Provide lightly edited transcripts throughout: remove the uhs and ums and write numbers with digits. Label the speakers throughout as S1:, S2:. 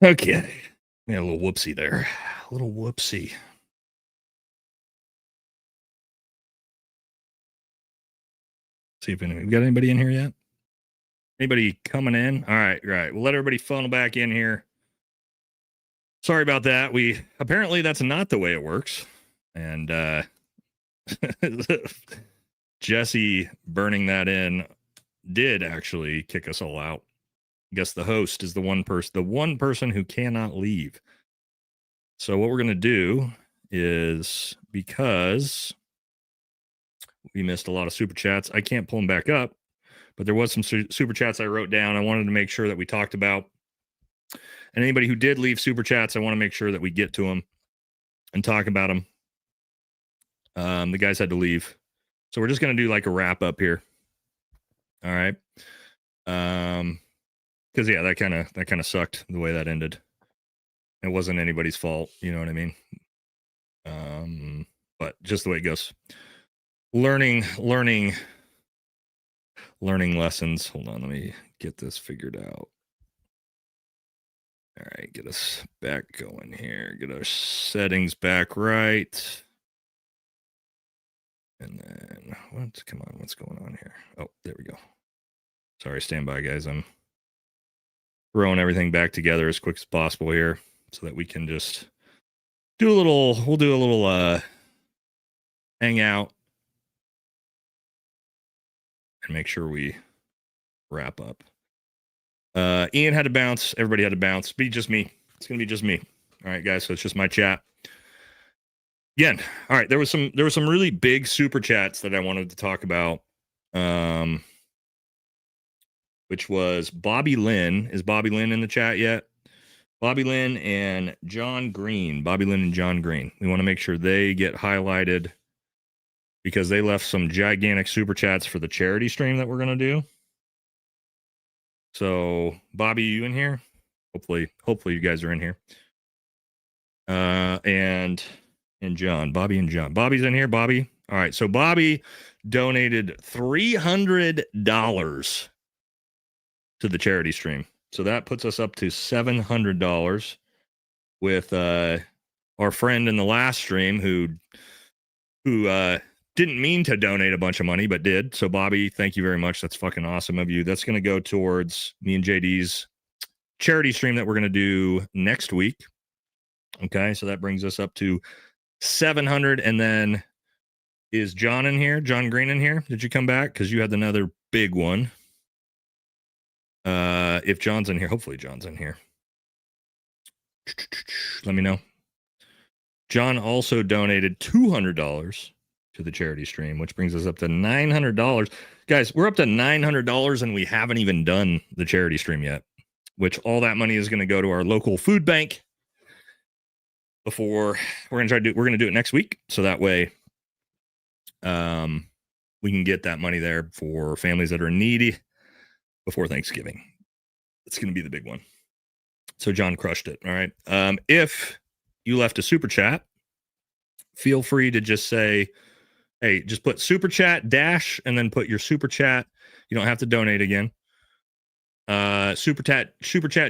S1: Okay. Yeah, a little whoopsie there. A little whoopsie. See if we got anybody in here yet? Anybody coming in? All right, right. We'll let everybody funnel back in here. Sorry about that. We apparently that's not the way it works. And Jesse burning that in did actually kick us all out. I guess the host is the one person who cannot leave. So what we're going to do is, because we missed a lot of super chats, I can't pull them back up, but there was some super chats I wrote down. I wanted to make sure that we talked about, and anybody who did leave super chats, I want to make sure that we get to them and talk about them. The guys had to leave, so we're just going to do like a wrap up here. All right. Because yeah, that kind of sucked the way that ended. It wasn't anybody's fault, you know what I mean? But just the way it goes. Learning lessons. Hold on, let me get this figured out. All right, get us back going here. Get our settings back right. And then come on, what's going on here? Oh, there we go. Sorry, stand by, guys. I'm throwing everything back together as quick as possible here so that we can just we'll do a little hangout and make sure we wrap up. Ian had to bounce. Everybody had to bounce. Be just me. It's gonna be just me. All right, guys. So it's just my chat. Again, all right. There was some really big super chats that I wanted to talk about. Which was Bobby Lynn. Is Bobby Lynn in the chat yet? Bobby Lynn and John Green. Bobby Lynn and John Green. We want to make sure they get highlighted because they left some gigantic super chats for the charity stream that we're going to do. So, Bobby, you in here? Hopefully you guys are in here. And John. Bobby and John. Bobby's in here. Bobby. All right. So, Bobby donated $300 to the charity stream. So that puts us up to $700 with our friend in the last stream who didn't mean to donate a bunch of money, but did. So Bobby, thank you very much. That's fucking awesome of you. That's going to go towards me and JD's charity stream that we're going to do next week. Okay, so that brings us up to 700. And then is John in here? John Green in here? Did you come back? Because you had another big one. If John's in here, hopefully John's in here. Let me know. John also donated $200 to the charity stream, which brings us up to $900. Guys, we're up to $900 and we haven't even done the charity stream yet, which all that money is going to go to our local food bank before we're going to do it next week. So that way, we can get that money there for families that are needy before Thanksgiving. It's going to be the big one. So John crushed it. All right. If you left a super chat, feel free to just say, hey, just put super chat dash and then put your super chat. You don't have to donate again. Super chat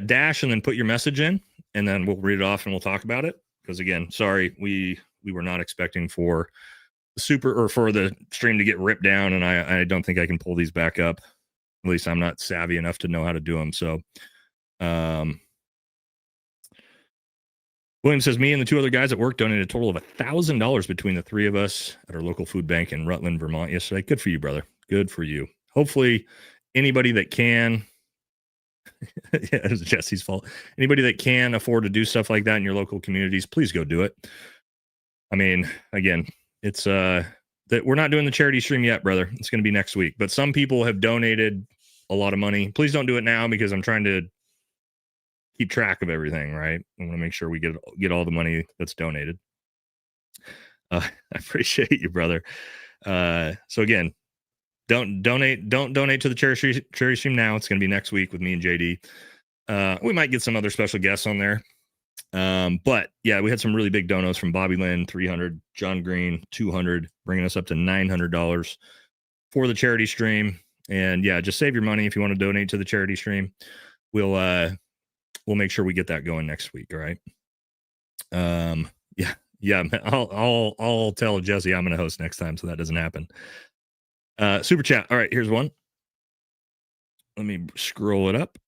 S1: dash and then put your message in, and then we'll read it off and we'll talk about it. Because again, sorry, we were not expecting for the stream to get ripped down, and I don't think I can pull these back up. At least I'm not savvy enough to know how to do them. So, William says, me and the two other guys at work donated a total of $1,000 between the three of us at our local food bank in Rutland, Vermont yesterday. Good for you, brother. Good for you. Hopefully anybody that can, yeah, it was Jesse's fault. Anybody that can afford to do stuff like that in your local communities, please go do it. I mean, again, it's, that we're not doing the charity stream yet, brother. It's going to be next week. But some people have donated a lot of money. Please don't do it now because I'm trying to keep track of everything, right? I want to make sure we get all the money that's donated. I appreciate you, brother. So again, don't donate to the charity stream now. It's going to be next week with me and JD. We might get some other special guests on there. But yeah, we had some really big donos from Bobby Lynn, 300, John Green, 200, bringing us up to $900 for the charity stream. And yeah, just save your money if you want to donate to the charity stream. We'll we'll make sure we get that going next week. All right. Yeah. I'll tell Jesse I'm going to host next time so that doesn't happen. Super chat. All right, here's one. Let me scroll it up.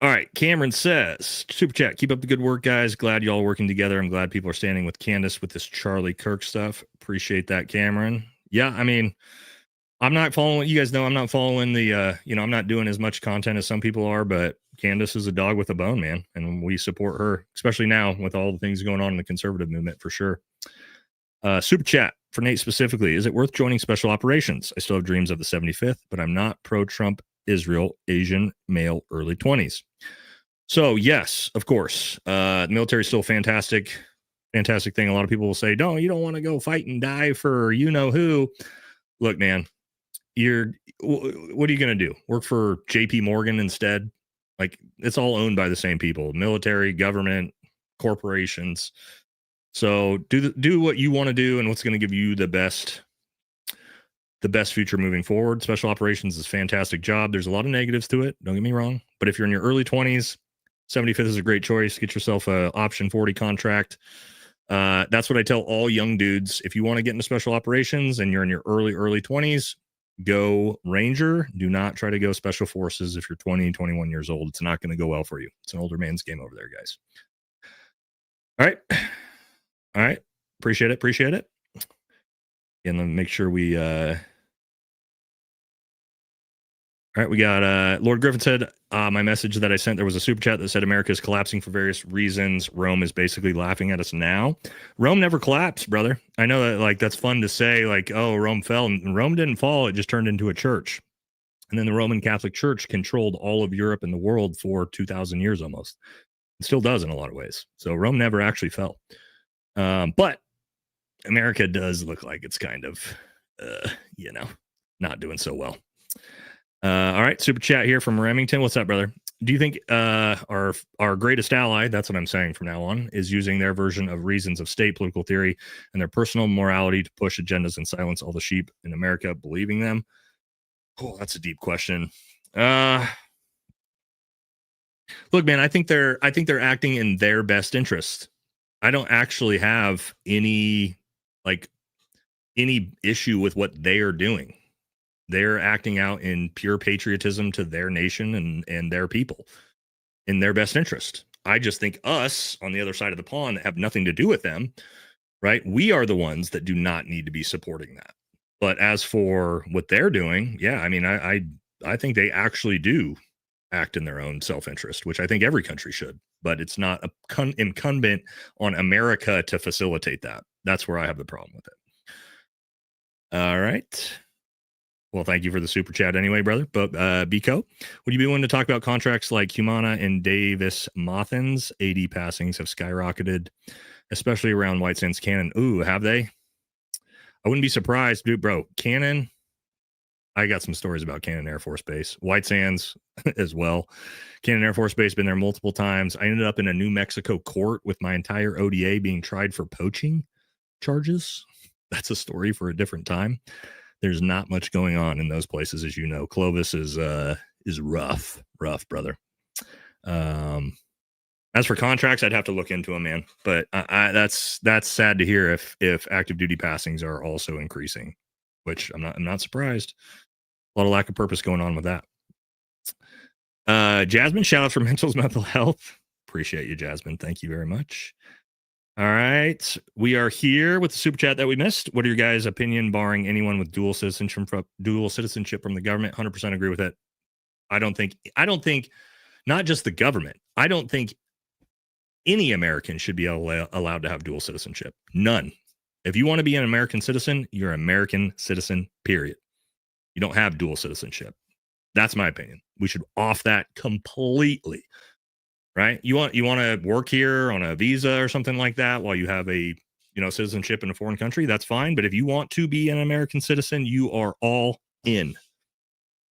S1: All right, Cameron says, super chat, keep up the good work, guys. Glad y'all working together. I'm glad people are standing with Candace with this Charlie Kirk stuff. Appreciate that, Cameron. Yeah, I mean, I'm not following, you guys know I'm not following the, I'm not doing as much content as some people are, but Candace is a dog with a bone, man. And we support her, especially now with all the things going on in the conservative movement for sure. Super chat for Nate specifically. Is it worth joining special operations? I still have dreams of the 75th, but I'm not pro-Trump, Israel, Asian, male, early 20s. So yes, of course, the military is still fantastic thing. A lot of people will say, you don't want to go fight and die for you know who. Look, man, what are you going to do? Work for JP Morgan instead? Like, it's all owned by the same people, military, government, corporations. So do what you want to do and what's going to give you the best future moving forward. Special operations is a fantastic job. There's a lot of negatives to it. Don't get me wrong. But if you're in your early 20s, 75th is a great choice. Get yourself a option 40 contract. That's what I tell all young dudes. If you want to get into special operations and you're in your early 20s, go Ranger. Do not try to go special forces if you're 20, 21 years old. It's not going to go well for you. It's an older man's game over there, guys. All right. Appreciate it. And then make sure we, all right, we got Lord Griffin said, my message that I sent, there was a super chat that said America is collapsing for various reasons. Rome is basically laughing at us now. Rome never collapsed, brother. I know that, like, that's fun to say, like, oh, Rome fell. And Rome didn't fall. It just turned into a church. And then the Roman Catholic Church controlled all of Europe and the world for 2,000 years almost. It still does in a lot of ways. So Rome never actually fell. But America does look like it's kind of, not doing so well. All right, super chat here from Remington. What's up, brother? Do you think our greatest ally, that's what I'm saying from now on, is using their version of reasons of state political theory and their personal morality to push agendas and silence all the sheep in America, believing them? Oh, that's a deep question. Look, man, I think they're acting in their best interest. I don't actually have any issue with what they are doing. They're acting out in pure patriotism to their nation and their people in their best interest. I just think us on the other side of the pond that have nothing to do with them, right? We are the ones that do not need to be supporting that. But as for what they're doing, yeah, I mean, I think they actually do act in their own self-interest, which I think every country should, but it's not incumbent on America to facilitate that. That's where I have the problem with it. All right. Well, thank you for the super chat anyway, brother. But Biko, would you be willing to talk about contracts like Humana and Davis Mothins? AD passings have skyrocketed, especially around White Sands Cannon. Ooh, have they? I wouldn't be surprised, dude, bro. Cannon, I got some stories about Cannon Air Force Base. White Sands as well. Cannon Air Force Base, been there multiple times. I ended up in a New Mexico court with my entire ODA being tried for poaching charges. That's a story for a different time. There's not much going on in those places, as you know. Clovis is rough, brother. As for contracts, I'd have to look into them, man. But that's sad to hear if active duty passings are also increasing, which I'm not surprised. A lot of lack of purpose going on with that. Jasmine, shout out for mental health. Appreciate you, Jasmine. Thank you very much. All right, we are here with the super chat that we missed. What are your guys' opinion, barring anyone with dual citizenship from the government? 100% agree with it. I don't think not just the government. I don't think any American should be allowed to have dual citizenship. None. If you want to be an American citizen, you're an American citizen, period. You don't have dual citizenship. That's my opinion. We should off that completely. Right? You want to work here on a visa or something like that while you have a citizenship in a foreign country, that's fine. But if you want to be an American citizen, you are all in.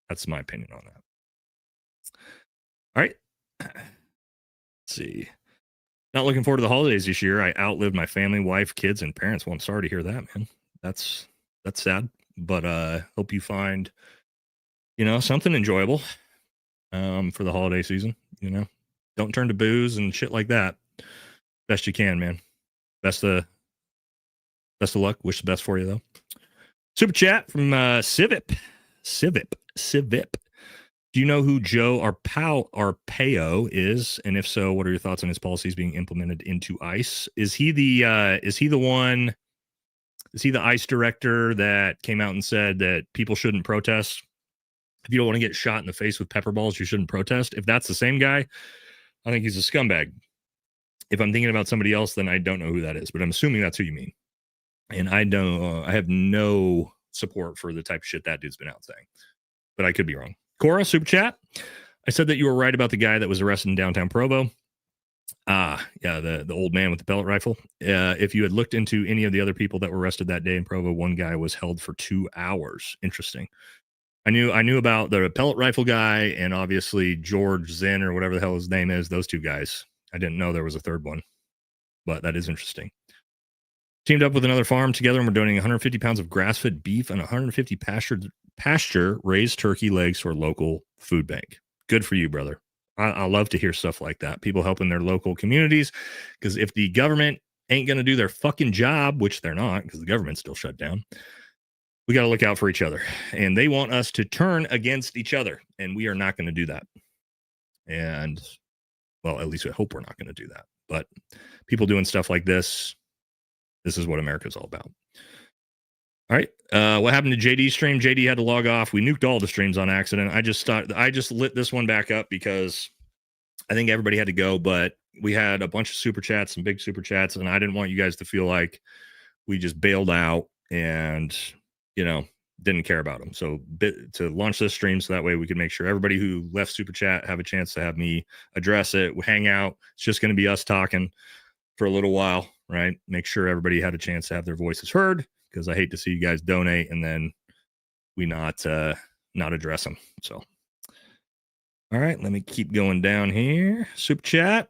S1: That's my opinion on that. All right. Let's see. Not looking forward to the holidays this year. I outlived my family, wife, kids, and parents. Well, I'm sorry to hear that, man. That's sad. But hope you find something enjoyable. for the holiday season. You know, don't turn to booze and shit like that. Best you can, man. Best of luck. Wish the best for you though. Super chat from Civip. Do you know who Joe Arpaio is? And if so, what are your thoughts on his policies being implemented into ICE? Is he the ICE director that came out and said that people shouldn't protest? If you don't want to get shot in the face with pepper balls, you shouldn't protest. If that's the same guy, I think he's a scumbag. If I'm thinking about somebody else, then I don't know who that is, but I'm assuming that's who you mean. And I have no support for the type of shit that dude's been out saying, but I could be wrong. Cora, super chat. I said that you were right about the guy that was arrested in downtown Provo. Yeah, the old man with the pellet rifle. If you had looked into any of the other people that were arrested that day in Provo, one guy was held for 2 hours. Interesting. I knew about the pellet rifle guy and obviously George Zinn or whatever the hell his name is. Those two guys. I didn't know there was a third one, but that is interesting. Teamed up with another farm together, and we're donating 150 pounds of grass-fed beef and 150 pasture-raised turkey legs to our local food bank. Good for you, brother. I love to hear stuff like that. People helping their local communities, because if the government ain't going to do their fucking job, which they're not, because the government's still shut down, we got to look out for each other. And they want us to turn against each other, and we are not going to do that. And, well, at least I hope we're not going to do that. But people doing stuff like this is what America's all about. All right. What happened to JD's stream? JD had to log off. We nuked all the streams on accident. I just lit this one back up because I think everybody had to go, but we had a bunch of super chats, some big super chats, and I didn't want you guys to feel like we just bailed out and, didn't care about them. So to launch this stream so that way we could make sure everybody who left super chat have a chance to have me address it. We hang out. It's just going to be us talking for a little while, right? Make sure everybody had a chance to have their voices heard, because I hate to see you guys donate and then we not address them. So, all right, let me keep going down here. Super chat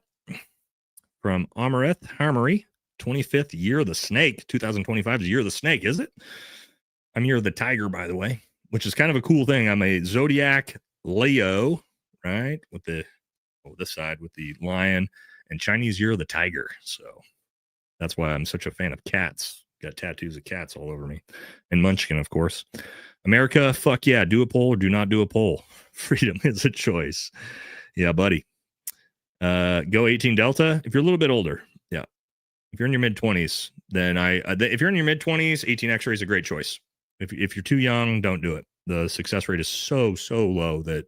S1: from Amareth Harmory, 25th year of the snake. 2025 is the year of the snake, is it? I'm year of the tiger, by the way, which is kind of a cool thing. I'm a Zodiac Leo, right? With this side with the lion, and Chinese year of the tiger. So that's why I'm such a fan of cats. Got tattoos of cats all over me. And Munchkin, of course. America, fuck yeah. Do a poll or do not do a poll. Freedom is a choice. Yeah, buddy. Go 18 Delta. If you're a little bit older, yeah. If you're in your mid-20s, then if you're in your mid-20s, 18 X-ray is a great choice. If you're too young, don't do it. The success rate is so low that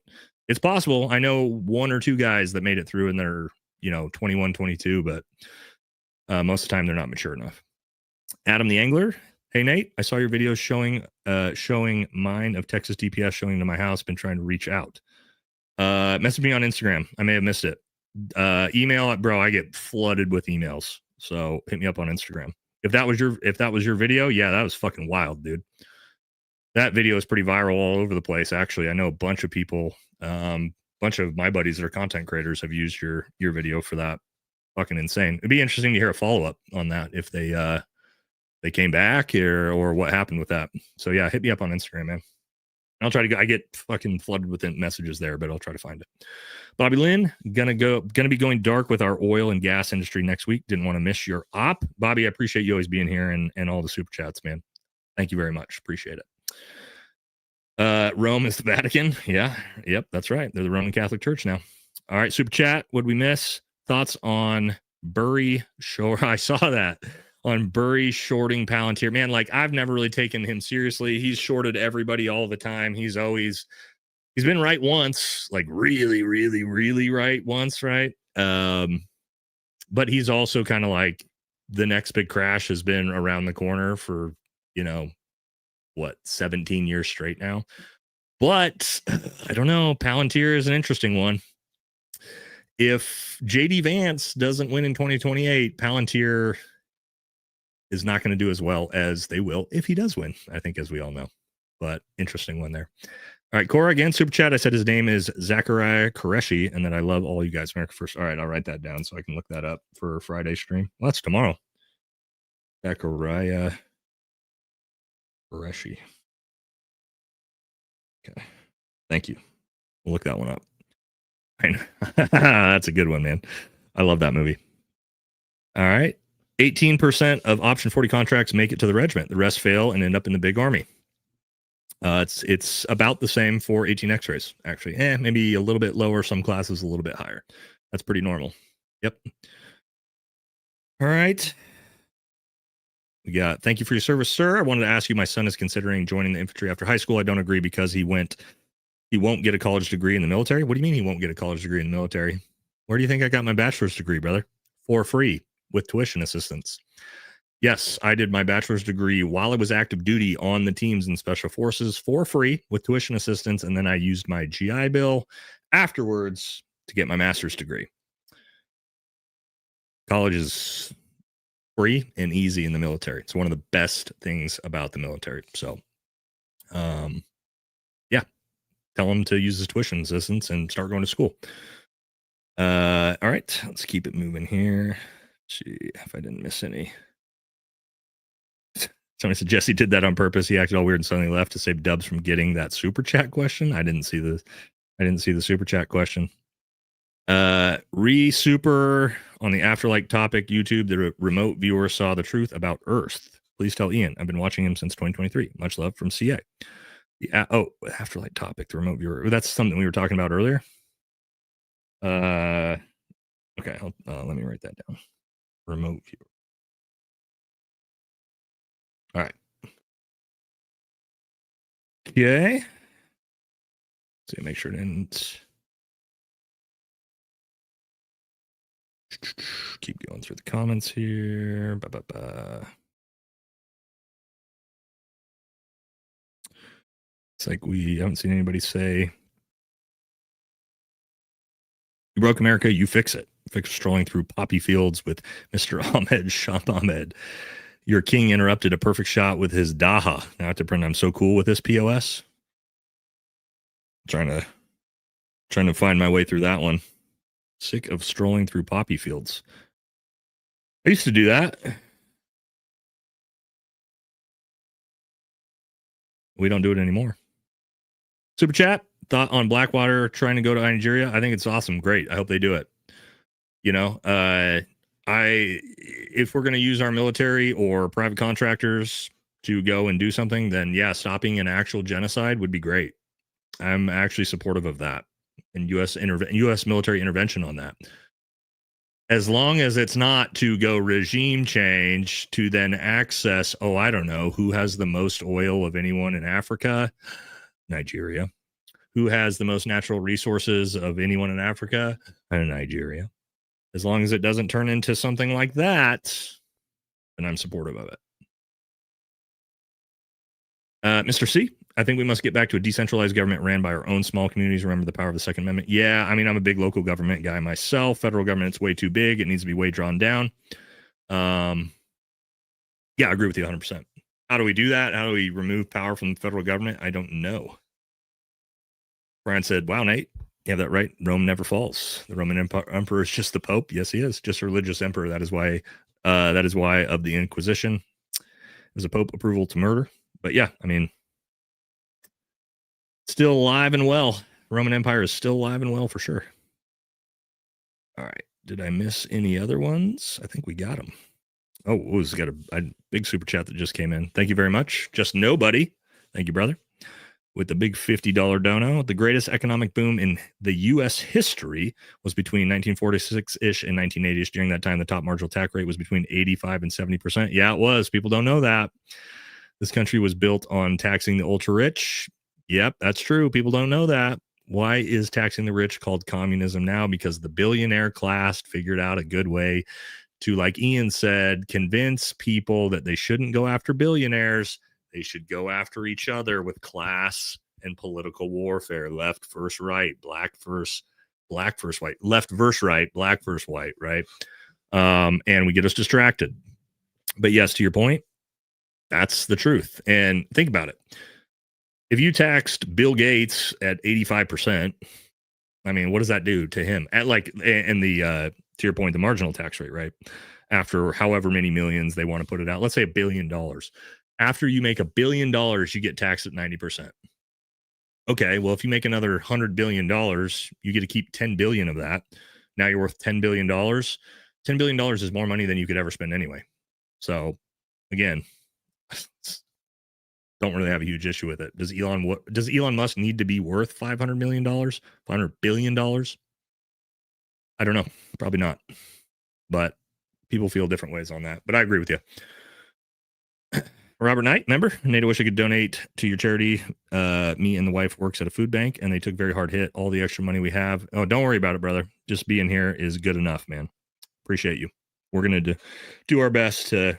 S1: it's possible. I know 1 or 2 guys that made it through in their 21, 22, but most of the time they're not mature enough. Adam the Angler. Hey, Nate, I saw your videos showing mine of Texas DPS showing to my house. Been trying to reach out. Message me on Instagram. I may have missed it. Email, bro. I get flooded with emails. So hit me up on Instagram. If that was your video, yeah, that was fucking wild, dude. That video is pretty viral all over the place. Actually, I know a bunch of people, bunch of my buddies that are content creators have used your video for that. Fucking insane. It'd be interesting to hear a follow-up on that if they came back or what happened with that. So yeah, hit me up on Instagram, man. I'll try to I get fucking flooded with messages there, but I'll try to find it. Bobby Lynn, gonna be going dark with our oil and gas industry next week. Didn't want to miss your op. Bobby, I appreciate you always being here and all the super chats, man. Thank you very much. Appreciate it. Rome is the Vatican. Yeah. Yep. That's right. They're the Roman Catholic Church now. All right. Super chat. What'd we miss? Thoughts on Burry Shore? I saw that on Burry shorting Palantir. Man, like I've never really taken him seriously. He's shorted everybody all the time. He's been right once, like really, really, really right once, right? But he's also kind of like the next big crash has been around the corner for, 17 years straight now. But I don't know. Palantir is an interesting one. If JD Vance doesn't win in 2028, Palantir is not going to do as well as they will if he does win, I think, as we all know. But interesting one there. All right, Cora, again, super chat. I said his name is Zachariah Qureshi, and that I love all you guys. America first. All right, I'll write that down so I can look that up for Friday stream. Well, that's tomorrow. Zachariah Qureshi. Okay. Thank you. We'll look that one up. That's a good one, man. I love that movie. All right. 18% of option 40 contracts make it to the regiment. The rest fail and end up in the big army. It's about the same for 18 X-rays, actually. Maybe a little bit lower, some classes a little bit higher. That's pretty normal. Yep. All right. We got, thank you for your service, sir. I wanted to ask you, my son is considering joining the infantry after high school. I don't agree because he won't get a college degree in the military. What do you mean he won't get a college degree in the military? Where do you think I got my bachelor's degree, brother? For free with tuition assistance. Yes, I did my bachelor's degree while I was active duty on the teams in special forces for free with tuition assistance. And then I used my GI Bill afterwards to get my master's degree. College is free and easy in the military. It's one of the best things about the military. So, yeah, tell them to use his tuition assistance and start going to school. All right, let's keep it moving here. Let's see if I didn't miss any. Somebody said Jesse did that on purpose. He acted all weird and suddenly left to save Dubs from getting that super chat question. I didn't see the super chat question. Super on the Afterlife topic, YouTube, the remote viewer saw the truth about Earth. Please tell Ian. I've been watching him since 2023. Much love from CA. Afterlife topic, the remote viewer. That's something we were talking about earlier. Okay, let me write that down. Remote viewer. All right. Okay. So make sure it didn't. Keep going through the comments here. It's like we haven't seen anybody say, "You broke America, you fix it." Fix strolling through poppy fields with Mr. Ahmed Shah Ahmed. Your king interrupted a perfect shot with his Daha. Now I have to print. I'm so cool with this POS. Trying to find my way through that one. Sick of strolling through poppy fields. I used to do that. We don't do it anymore. Super chat, thought on Blackwater trying to go to Nigeria. I think it's awesome. Great. I hope they do it. You know, if we're going to use our military or private contractors to go and do something, then yeah, stopping an actual genocide would be great. I'm actually supportive of that and U.S. military intervention on that. As long as it's not to go regime change to then access, I don't know, who has the most oil of anyone in Africa? Nigeria. Who has the most natural resources of anyone in Africa? Nigeria. As long as it doesn't turn into something like that, then I'm supportive of it. Mr. C, I think we must get back to a decentralized government ran by our own small communities. Remember the power of the Second Amendment. Yeah, I mean, I'm a big local government guy myself. Federal government's way too big. It needs to be way drawn down. Yeah, I agree with you 100%. How do we do that? How do we remove power from the federal government? I don't know. Brian said, wow, Nate, you have that right. Rome never falls. The Roman emperor is just the Pope. Yes, he is. Just a religious emperor. That is why of the Inquisition is a Pope approval to murder. But yeah, I mean, still alive and well. Roman Empire is still alive and well for sure. All right. Did I miss any other ones? I think we got them. Oh, we've got a big super chat that just came in. Thank you very much. Just nobody. Thank you, brother. With the big $50 dono. The greatest economic boom in the U.S. history was between 1946-ish and 1980-ish. During that time, the top marginal tax rate was between 85 and 70%. Yeah, it was. People don't know that. This country was built on taxing the ultra-rich. Yep, that's true. People don't know that. Why is taxing the rich called communism now? Because the billionaire class figured out a good way to, like Ian said, convince people that they shouldn't go after billionaires. They should go after each other with class and political warfare. Left versus right, black versus white, left versus right, black versus white, right? And we get us distracted. But yes, to your point, that's the truth. And think about it. If you taxed Bill Gates at 85%, I mean, what does that do to him? At to your point, the marginal tax rate, right? After however many millions they want to put it out, let's say $1 billion. After you make $1 billion, you get taxed at 90%. Okay, well, if you make another $100 billion, you get to keep 10 billion of that. Now you're worth $10 billion. $10 billion is more money than you could ever spend anyway. So again, don't really have a huge issue with it. Does Elon Musk need to be worth $500 million, $500 billion? I don't know. Probably not. But people feel different ways on that. But I agree with you. Robert Knight, remember? Nate, I wish I could donate to your charity. Me and the wife works at a food bank, and they took very hard hit. All the extra money we have. Oh, don't worry about it, brother. Just being here is good enough, man. Appreciate you. We're going to do our best to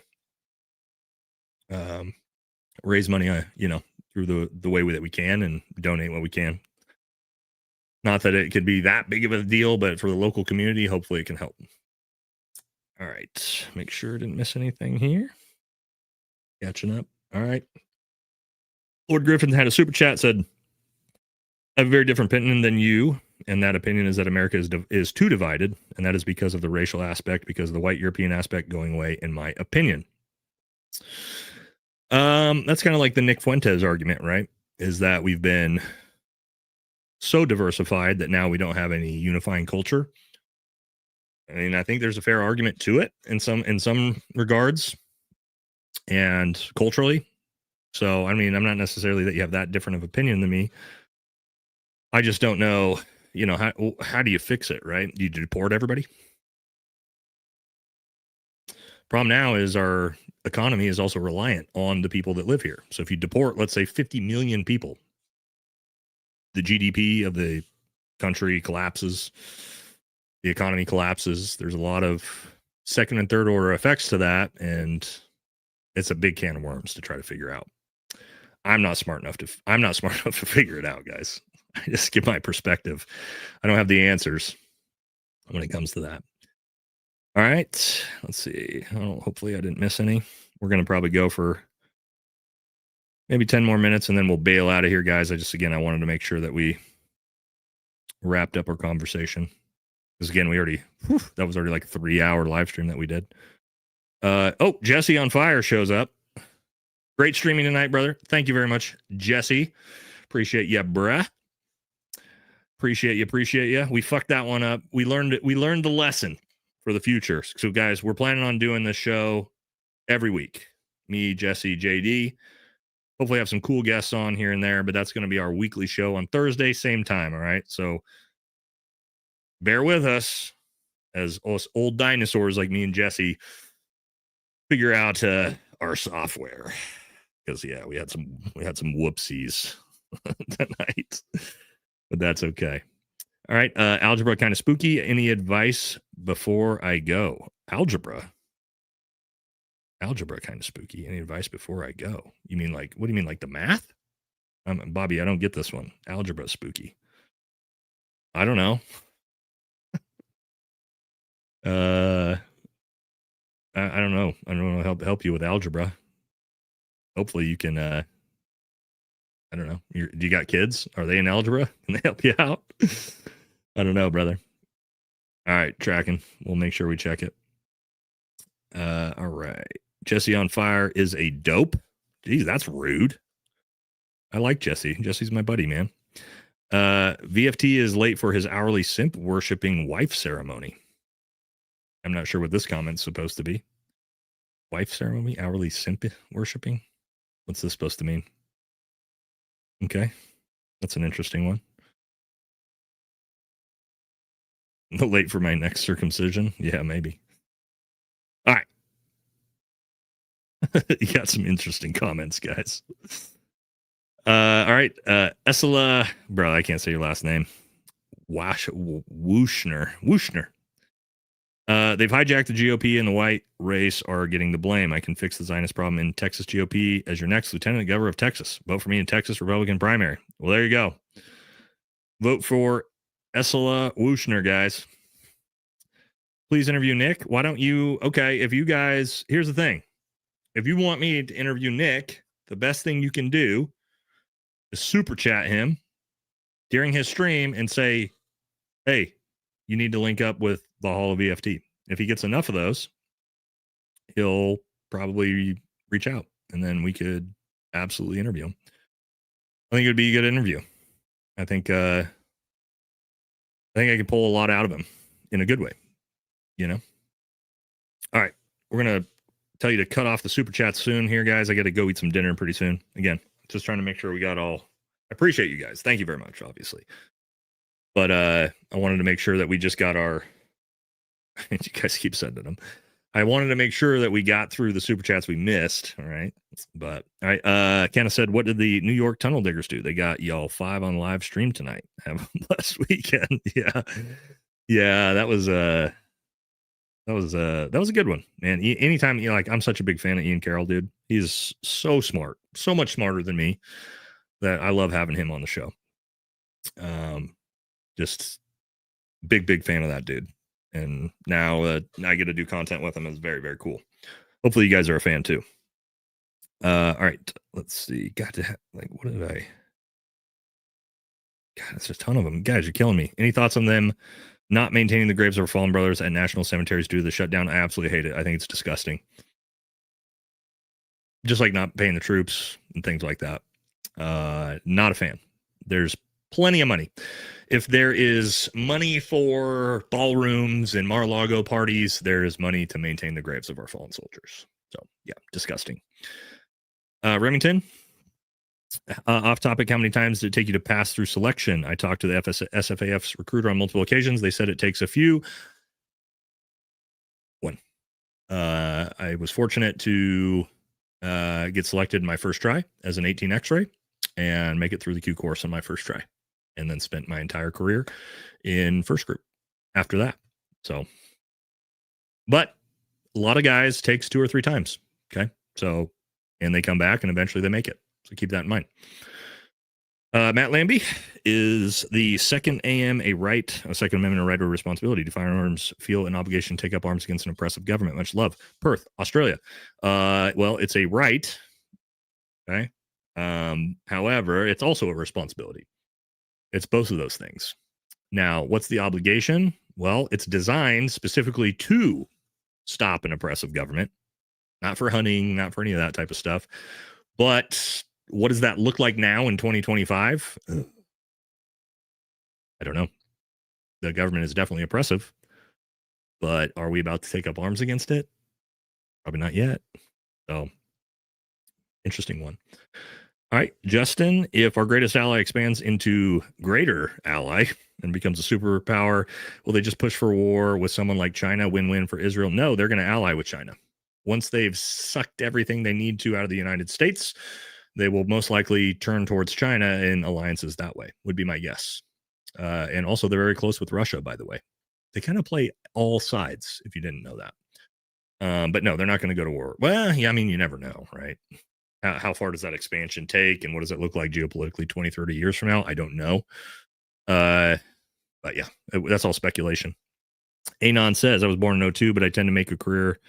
S1: raise money, through the way that we can and donate what we can. Not that it could be that big of a deal, but for the local community, hopefully it can help. All right. Make sure I didn't miss anything here. Catching up. All right. Lord Griffin had a super chat, said, I have a very different opinion than you, and that opinion is that America is too divided, and that is because of the racial aspect, because of the white European aspect going away, in my opinion. That's kind of like the Nick Fuentes argument, right? Is that we've been so diversified that now we don't have any unifying culture. I mean, I think there's a fair argument to it in some regards and culturally. So, I mean, I'm not necessarily that you have that different of opinion than me. I just don't know, how do you fix it, right? Do you deport everybody? Problem now is our economy is also reliant on the people that live here. So if you deport, let's say 50 million people, the GDP of the country collapses, the economy collapses. There's a lot of second and third order effects to that, and it's a big can of worms to try to figure out. I'm not smart enough to figure it out, guys. I just give my perspective. I don't have the answers when it comes to that. All right, let's see. Hopefully I didn't miss any. We're going to probably go for maybe 10 more minutes, and then we'll bail out of here, guys. I wanted to make sure that we wrapped up our conversation. Because again, that was already like a 3-hour live stream that we did. Jesse on Fire shows up. Great streaming tonight, brother. Thank you very much, Jesse. Appreciate you, bruh. Appreciate you. We fucked that one up. We learned the lesson for the future. So, guys, we're planning on doing this show every week. Me, Jesse, JD. Hopefully have some cool guests on here and there, but that's going to be our weekly show on Thursday, same time, all right? So bear with us as us old dinosaurs like me and Jesse figure out our software. Because, yeah, we had some whoopsies tonight, but that's okay. All right, algebra kind of spooky. Any advice before I go? Algebra kind of spooky. Any advice before I go? You mean what do you mean, like the math? Bobby, I don't get this one. Algebra spooky. I don't know. I don't know. I don't know how to help you with algebra. Hopefully you can, I don't know. Do you got kids? Are they in algebra? Can they help you out? I don't know, brother. All right, tracking. We'll make sure we check it. All right. Jesse on Fire is a dope. Geez, that's rude. I like Jesse. Jesse's my buddy, man. VFT is late for his hourly simp worshiping wife ceremony. I'm not sure what this comment's supposed to be. Wife ceremony? Hourly simp worshiping? What's this supposed to mean? Okay. That's an interesting one. Late for my next circumcision? Yeah, maybe. All right. You got some interesting comments, guys. All right. Essela, bro, I can't say your last name. Wooshner. They've hijacked the GOP, and the white race are getting the blame. I can fix the Zionist problem in Texas GOP as your next lieutenant governor of Texas. Vote for me in Texas Republican primary. Well, there you go. Vote for Essela Wooshner, guys. Please interview Nick. Why don't you? Okay, if you guys, here's the thing. If you want me to interview Nick, the best thing you can do is super chat him during his stream and say, hey, you need to link up with Valhalla VFT. If he gets enough of those, he'll probably reach out, and then we could absolutely interview him. I think it would be a good interview. I think I can pull a lot out of him in a good way, you know? All right. We're going to tell you to cut off the super chat soon here, guys. I got to go eat some dinner pretty soon. Again, just trying to make sure we got all. I appreciate you guys. Thank you very much, obviously. But I wanted to make sure that we just got our. You guys keep sending them. I wanted to make sure that we got through the super chats we missed. All right. But all right. Kenna said, what did the New York tunnel diggers do? They got y'all 5 on live stream tonight. Have a blessed weekend. Yeah. Yeah. That was a good one, man. Anytime, like, I'm such a big fan of Ian Carroll, dude. He's so smart, so much smarter than me, that I love having him on the show. Just big fan of that dude. And now I get to do content with him. It's very, very cool. Hopefully you guys are a fan too. All right, let's see. Got to what did I? God, it's a ton of them. Guys, you're killing me. Any thoughts on them not maintaining the graves of our fallen brothers at national cemeteries due to the shutdown? I absolutely hate it. I think it's disgusting. Just like not paying the troops and things like that. Not a fan. There's plenty of money. If there is money for ballrooms and Mar-a-Lago parties, there is money to maintain the graves of our fallen soldiers. So, yeah, disgusting. Remington, off topic, how many times did it take you to pass through selection? I talked to the SFAF's recruiter on multiple occasions. They said it takes a few. One. I was fortunate to get selected in my first try as an 18 X-ray and make it through the Q course on my first try, and then spent my entire career in first group after that. So, but a lot of guys takes 2 or 3 times. Okay. So, and they come back and eventually they make it. So keep that in mind. Matt Lambie, is the Second AM a right, a Second Amendment, a right or responsibility? Do firearms feel an obligation to take up arms against an oppressive government? Much love. Perth, Australia. Well, it's a right. Okay. However, it's also a responsibility. It's both of those things. Now, what's the obligation? Well, it's designed specifically to stop an oppressive government, not for hunting, not for any of that type of stuff. But what does that look like now in 2025? I don't know. The government is definitely oppressive, but are we about to take up arms against it? Probably not yet. So, interesting one. All right, Justin, if our greatest ally expands into greater ally and becomes a superpower, will they just push for war with someone like China? Win-win for Israel? No, they're going to ally with China. Once they've sucked everything they need to out of the United States, they will most likely turn towards China in alliances that way, would be my guess. And also, they're very close with Russia, by the way. They kind of play all sides, if you didn't know that. But no, they're not going to go to war. Well, yeah, I mean, you never know, right? How far does that expansion take, and what does it look like geopolitically 20, 30 years from now? I don't know. But yeah, that's all speculation. Anon says, I was born in 02, but I tend to make a career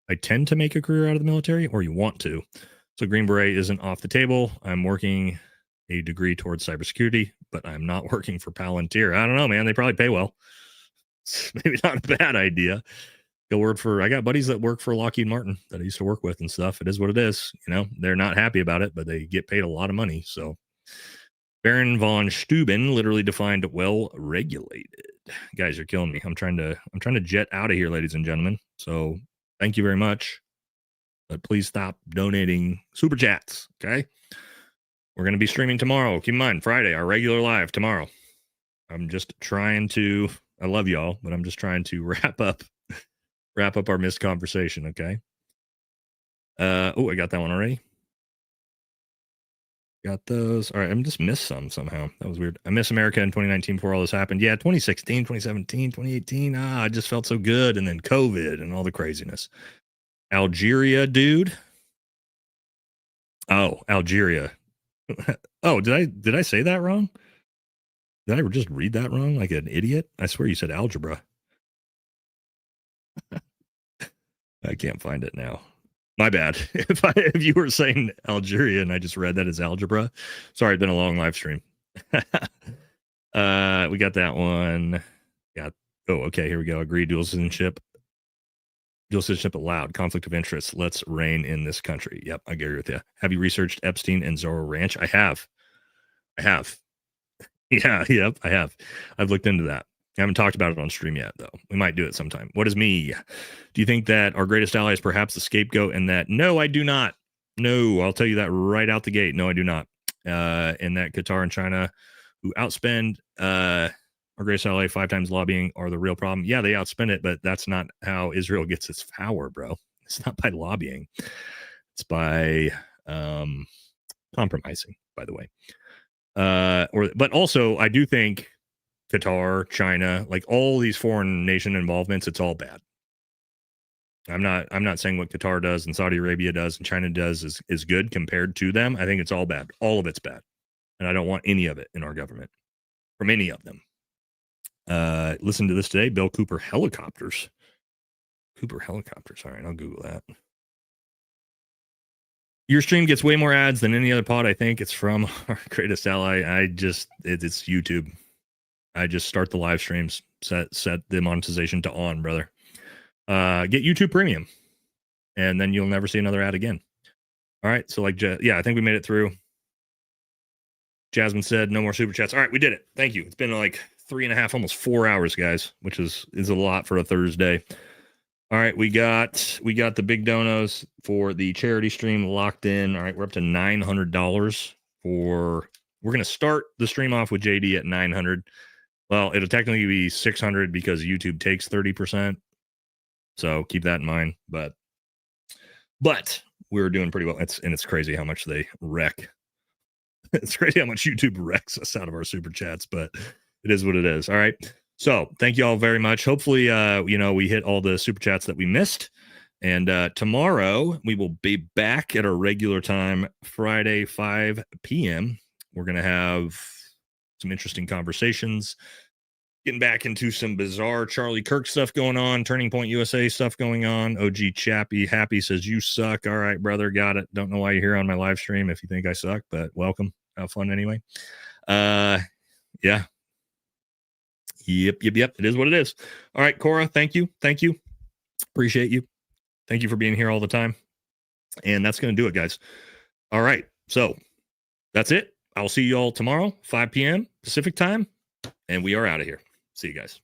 S1: out of the military, or you want to. So Green Beret isn't off the table. I'm working a degree towards cybersecurity, but I'm not working for Palantir. I don't know, man. They probably pay well. It's maybe not a bad idea. I got buddies that work for Lockheed Martin that I used to work with and stuff. It is what it is. You know, they're not happy about it, but they get paid a lot of money. So Baron von Steuben literally defined well regulated. Guys, you're killing me. I'm trying to jet out of here, ladies and gentlemen. So thank you very much. But please stop donating super chats. Okay. We're going to be streaming tomorrow. Keep in mind, Friday, our regular live tomorrow. I'm just trying to, I love y'all, but I'm just trying to wrap up our missed conversation. Okay. I got that one already. Got those. All right. I'm just missed some somehow. That was weird. I miss America in 2019 before all this happened. Yeah. 2016, 2017, 2018. I just felt so good. And then COVID and all the craziness. Algeria, dude. Oh, Algeria. Oh, did I say that wrong? Did I just read that wrong like an idiot? I swear you said algebra. I can't find it now. My bad. If you were saying Algeria and I just read that as algebra, sorry, it's been a long live stream. We got that one. Okay, here we go. Agree, dual citizenship. Dual citizenship allowed. Conflict of interest. Let's reign in this country. Yep, I agree with you. Have you researched Epstein and Zorro Ranch? I have. Yeah, yep, I have. I've looked into that. I haven't talked about it on stream yet, though. We might do it sometime. What is me? Do you think that our greatest ally is perhaps the scapegoat and that? No, I do not. No, I'll tell you that right out the gate. No, I do not. And that Qatar and China, who outspend our greatest ally 5 times lobbying, are the real problem. Yeah, they outspend it, but that's not how Israel gets its power, bro. It's not by lobbying. It's by compromising, by the way. But also I do think Qatar, China, like all these foreign nation involvements, it's all bad. I'm not saying what Qatar does and Saudi Arabia does and China does is good compared to them. I think it's all bad. All of it's bad. And I don't want any of it in our government from any of them. Listen to this today. Bill Cooper helicopters. Cooper helicopters. All right, I'll Google that. Your stream gets way more ads than any other pod. I think it's from our greatest ally. It's YouTube. I just start the live streams, set the monetization to on, brother. Get YouTube Premium, and then you'll never see another ad again. All right, so I think we made it through. Jasmine said no more super chats. All right, we did it. Thank you. It's been like 3.5, almost 4 hours, guys, which is a lot for a Thursday. All right, we got the big donos for the charity stream locked in. All right, we're up to $900 for. We're gonna start the stream off with JD at 900. Well, it'll technically be 600 because YouTube takes 30%. So keep that in mind. But we're doing pretty well. It's crazy how much they wreck. It's crazy how much YouTube wrecks us out of our super chats, but it is what it is. All right. So thank you all very much. Hopefully, we hit all the super chats that we missed. And tomorrow we will be back at our regular time, Friday, 5 p.m. We're going to have some interesting conversations, getting back into some bizarre Charlie Kirk stuff going on, Turning Point USA stuff going on. OG Chappie Happy says, you suck. All right, brother. Got it. Don't know why you're here on my live stream if you think I suck, but welcome. Have fun anyway. Yeah. Yep. It is what it is. All right, Cora, thank you. Appreciate you. Thank you for being here all the time. And that's going to do it, guys. All right. So that's it. I'll see you all tomorrow, 5 p.m. Pacific time. And we are out of here. See you guys.